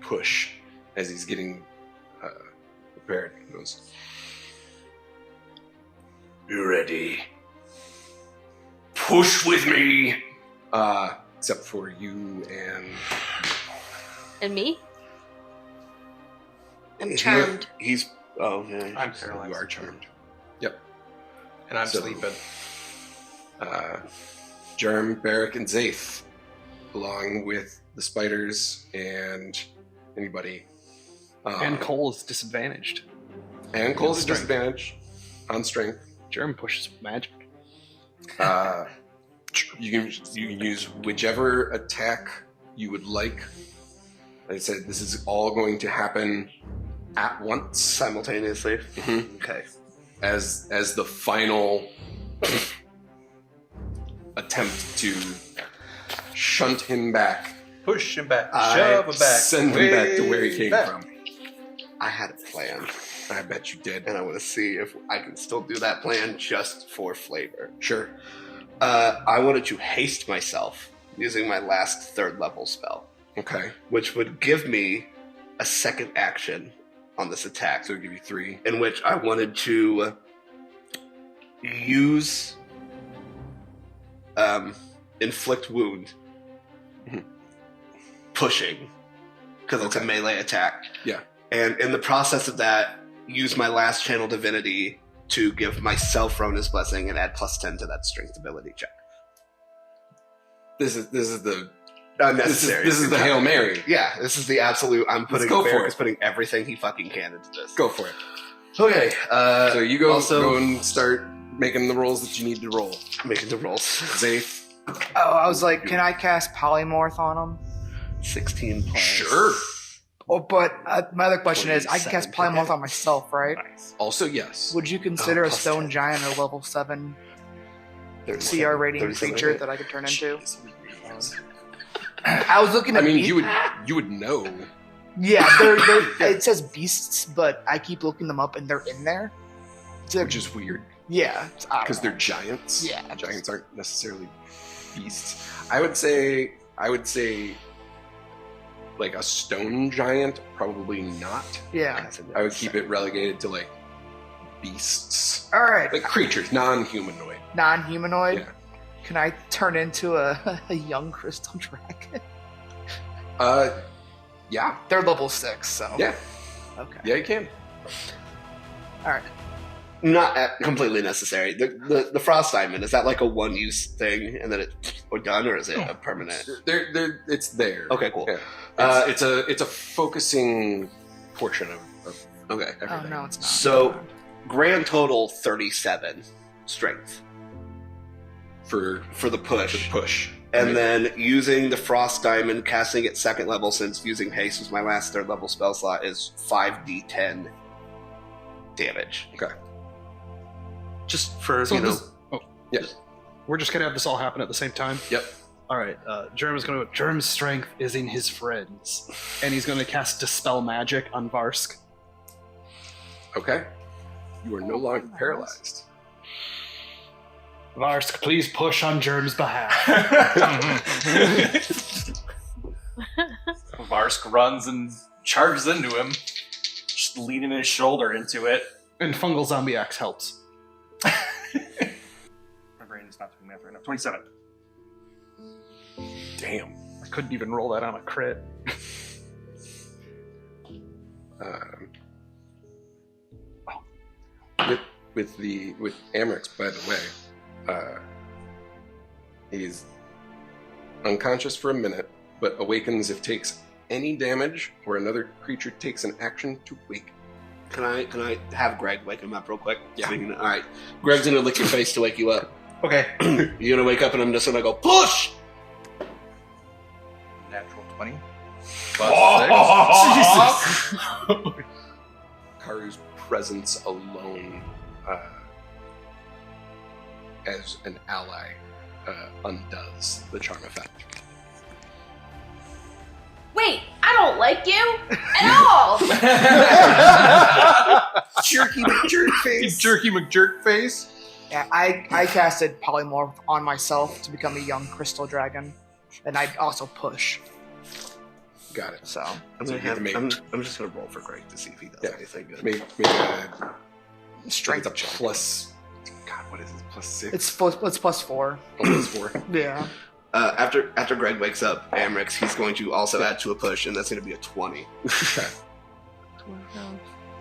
push as he's getting prepared. He goes, "You ready? Push with me!" Except for you And me? I'm He- charmed. He's oh yeah. I'm paralyzed. you are charmed. Yep. And I'm So- sleeping. Germ, Barrick, and Zaith, along with the spiders and anybody. And Cole is disadvantaged. And Cole's Strength. disadvantage on strength. Germ pushes with magic. You can use whichever attack you would like. Like I said, this is all going to happen at once Simultaneously. Mhm. Okay. as the final attempt to shunt him back, Push him back. I Shove him back. send him back to way where he came back. from. I had a plan, I bet you did. and I want to see if I can still do that plan just for flavor. Sure. I wanted to haste myself using my last 3rd level spell, Okay. which would give me a second action on this attack, So it'll give you 3. in which I wanted to use inflict wound, pushing, because it's a Okay. melee attack. Yeah. And in the process of that, use my last channel divinity to give myself Rona's blessing and add +10 to that strength ability check. This is the Unnecessary. this is the Hail Mary. Yeah, this is the absolute. I'm putting. go for Barrick it. is putting everything he fucking can into this. Go for it. Okay. So you go also and start making the rolls that you need to roll. making the rolls. Zaith. Oh, I was like, can I cast polymorph on him? 16 plus. Sure. Oh, but my other question is, I can cast 27. polymorph on myself, right? Nice. Also, yes. Would you consider a plus stone 10. giant a level 7 37, CR rating 37, creature okay. that I could turn into? I was looking at I mean, beast- you would know. Yeah, it says beasts, but I keep looking them up and they're in there. So, Which is weird yeah, because they're giants. Yeah. Giants aren't necessarily beasts. I would say like a stone giant, probably not. Yeah. I would keep it relegated to like beasts, All right. like creatures, non-humanoid. Non-humanoid. Yeah. Can I turn into a young crystal dragon? Yeah, They're level 6, so. yeah, Okay. yeah. You can. All right. Not completely necessary. The frost diamond, is that like a one-use thing and then it's done, or is it a permanent? It's there. Okay, cool. Yeah. It's a focusing portion of Okay. Oh, no, it's not. So, grand total 37 strength for the push. push. And Right. then using the frost diamond, casting it second level, since using haste was my last third level spell slot, is 5d10 damage. Okay. Just for, So you know. this- Yes. We're just gonna have this all happen at the same time. Yep. All right. Germ is gonna. Germ's strength is in his friends, and he's gonna cast dispel magic on Varsk. Okay. You are no longer paralyzed. Varsk, please push on Germ's behalf. Varsk runs and charges into him, just leaning his shoulder into it. And fungal zombie axe helps. My brain is not doing math right now. 27. Damn. I couldn't even roll that on a crit. With Amrix, by the way, he's unconscious for a minute, but awakens if takes any damage or another creature takes an action to wake. Can I have Greg wake him up real quick? Yeah. Alright. Greg's gonna lick your face to wake you up. Okay. You're gonna wake up and I'm just gonna go, push! Natural 20. Karu's presence alone as an ally undoes the charm effect. Wait, I don't like you at all. Jerky McJerk face. Jerky McJerk face. Yeah, I casted polymorph on myself to become a young crystal dragon, and I also push. Got it. So I'm, So gonna you have have, to make- I'm just gonna roll for Greg to see if he does Yeah. anything good. Make a strength. it's a plus. God, what is it? +6. It's +4. +4. Yeah. After Greg wakes up, Amrix, he's going to also add to a push, and that's going to be a 20. Okay.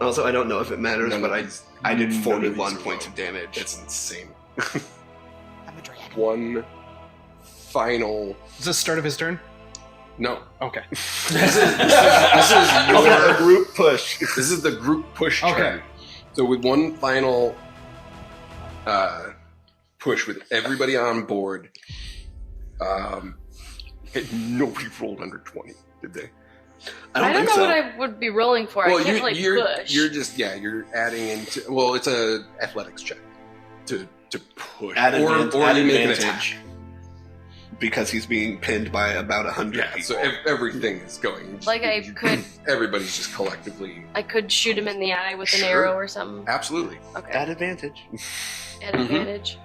Also, I don't know if it matters, None but of I these- did none of 41 these are points low. of damage. It's insane. I'm a dragon. One final. Is this start of his turn? No. Okay. This is your group push. This is the group push Okay. turn. So with one final push with everybody on board, nobody rolled under 20, did they? I don't think know so. what I would be rolling for. I can't really push. You're just you're adding into it's a athletics check to push Add or add you make an advantage. attack. Because he's being pinned by about 100 Yeah, people. so everything is going. Like I could, Everybody's just collectively. I could shoot him in the eye with an Sure. arrow or something. Absolutely. Okay, Add advantage. at advantage.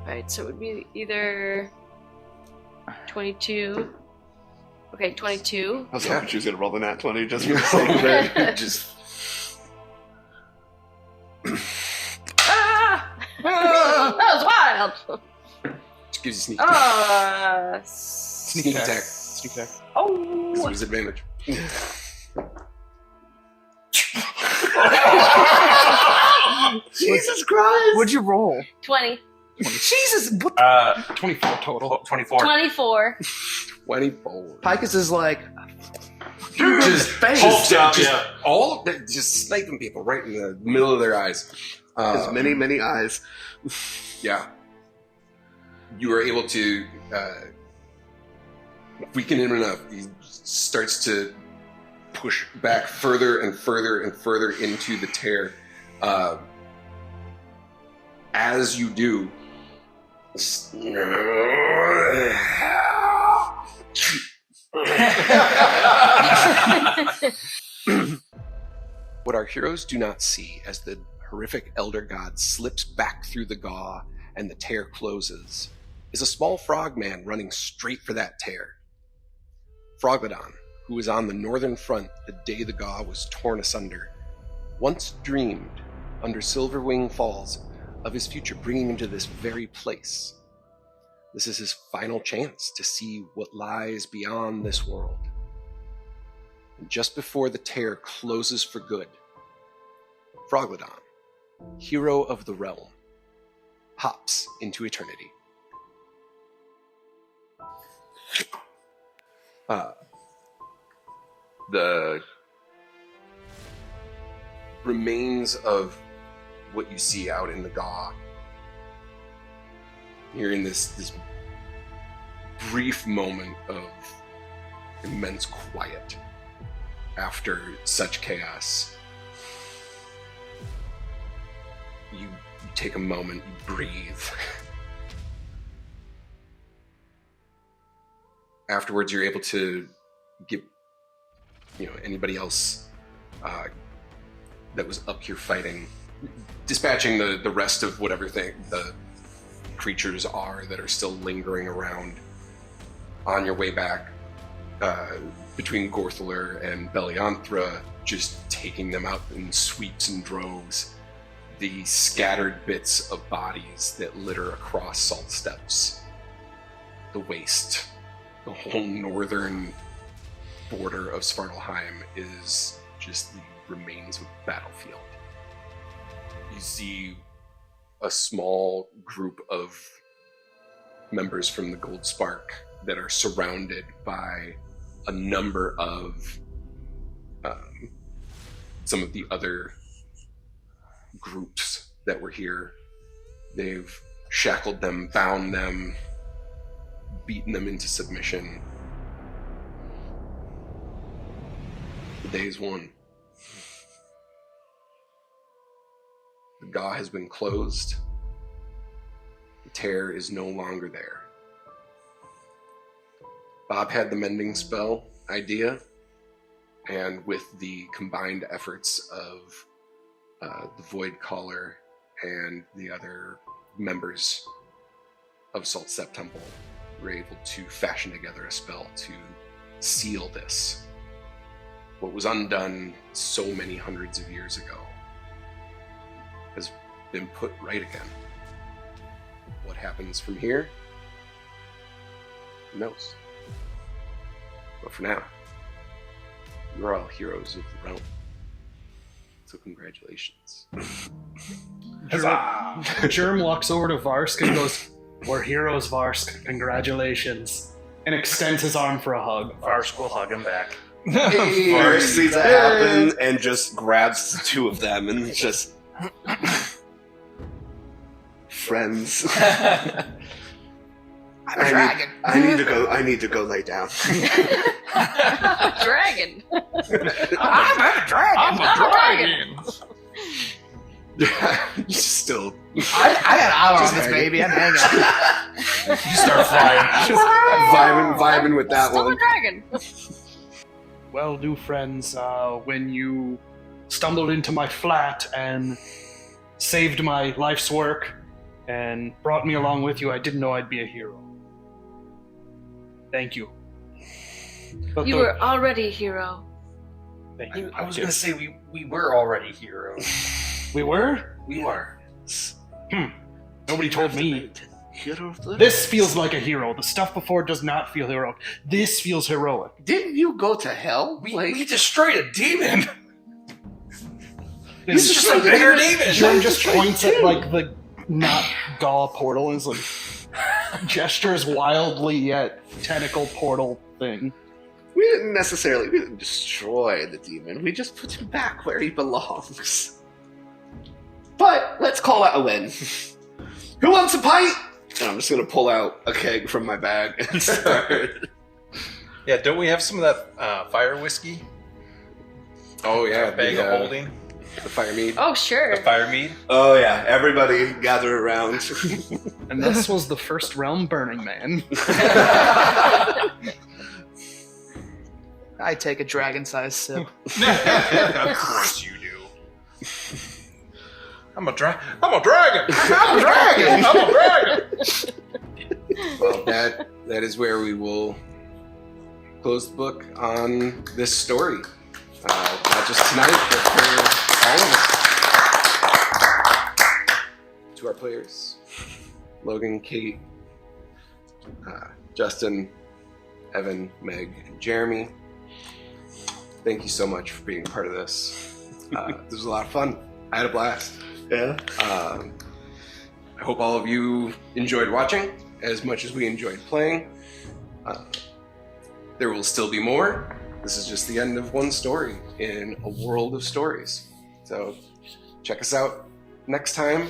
Alright, so it would be either 22. Okay, 22. I was Yeah. hoping she was going to roll the nat 20 just for the sake of it. just Ah! That was wild. gives you sneak Sneak attack. Sneak attack. Oh. This was advantage. Jesus Christ! What'd you roll? 20. Jesus, what 24 total. 24. 24. 24. Picus is like, All of that, just sniping people right in the middle of their eyes. His many, many eyes. Yeah. You are able to weaken him enough. He starts to push back further and further and further into the tear. As you do, what our heroes do not see as the horrific elder god slips back through the gaw and the tear closes is a small frogman running straight for that tear. Froglodon, who was on the northern front the day the Gaw was torn asunder, once dreamed, under Silverwing Falls, of his future bringing him to this very place. This is his final chance to see what lies beyond this world. And just before the tear closes for good, Froglodon, hero of the realm, hops into eternity. The remains of what you see out in the Gaw, you're in this brief moment of immense quiet after such chaos. You take a moment, you breathe. Afterwards, you're able to give, anybody else that was up here fighting, dispatching the rest of whatever thing the creatures are that are still lingering around on your way back, between Gorthler and Belianthra, just taking them out in sweeps and droves. The scattered bits of bodies that litter across Saltsteppes, the waste, the whole northern border of Svartalheim is just the remains of a battlefield. You see a small group of members from the Gold Spark that are surrounded by a number of some of the other groups that were here. They've shackled them, bound them, beaten them into submission. The day is won. The Gaw has been closed. The tear is no longer there. Bob had the mending spell idea, and with the combined efforts of the Void Caller and the other members of Saltsteppes Temple, were able to fashion together a spell to seal this. What was undone so many hundreds of years ago has been put right again. What happens from here? Who knows? But for now, you're all heroes of the realm. So congratulations. Germ walks over to Varsk and goes, "We're heroes, Varsk. Congratulations." And extends his arm for a hug. Varsk will hug him back. Varsk sees that happen and just grabs the two of them and just... Friends. I'm a dragon. I need to go lay down. A dragon. I'm a dragon. Still. I got out on this baby. I'm hanging. You start flying. vibing with that Still one. a dragon. Well, new friends, when you stumbled into my flat and saved my life's work and brought me along with you, I didn't know I'd be a hero. Thank you. But You were already a hero. Thank you. I was going to say we were already heroes. We were? We were. Nobody told me. Hero of the... This feels like a hero. The stuff before does not feel heroic. This feels heroic. Didn't you go to hell? We destroyed a demon. He's just a bigger demon. Jordan just points at like the not Gaw portal and is like gestures wildly at tentacle portal thing. We didn't destroy the demon. We just put him back where he belongs. But let's call that a win. Who wants a pint? And I'm just gonna pull out a keg from my bag and start. Yeah, don't we have some of that fire whiskey? Oh yeah, Bag of holding. The fire mead. Oh, sure. The fire mead. Oh yeah, everybody gather around. And this was the first realm Burning Man. I take a dragon-sized sip. Of course you do. I'm a dragon. I'm a dragon. I'm a dragon. Well, that is where we will close the book on this story. Not just tonight, but for all of us. To our players, Logan, Kate, Justin, Evan, Meg, and Jeremy, thank you so much for being a part of this. This was a lot of fun. I had a blast. Yeah. I hope all of you enjoyed watching as much as we enjoyed playing. There will still be more. This is just the end of one story in a world of stories. So check us out next time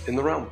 in the realm.